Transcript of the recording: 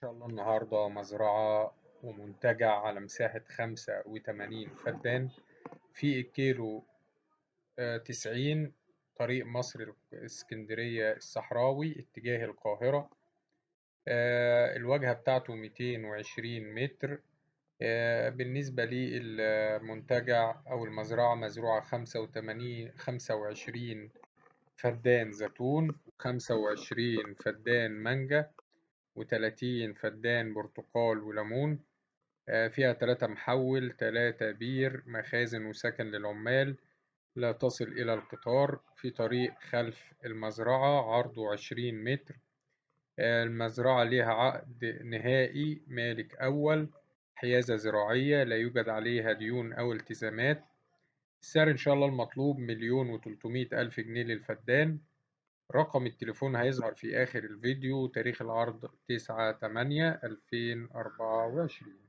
شاء الله النهاردة مزرعة ومنتجع على مساحة 85 فدان في الكيلو 90 طريق مصر الإسكندرية الصحراوي اتجاه القاهرة. الواجهة بتاعته 220 متر. بالنسبة للمنتجع أو المزرعة مزروعة 25 فدان زيتون، 25 فدان مانجا، و30 فدان برتقال وليمون. فيها 3 محول، 3 بير، مخازن وسكن للعمال لا تصل إلى القطار. في طريق خلف المزرعة عرضه 20 متر. المزرعة ليها عقد نهائي مالك أول، حيازة زراعية، لا يوجد عليها ديون أو التزامات. السعر إن شاء الله المطلوب 1,300,000 جنيه للفدان. رقم التليفون هيظهر في آخر الفيديو. تاريخ العرض 9/8/2024.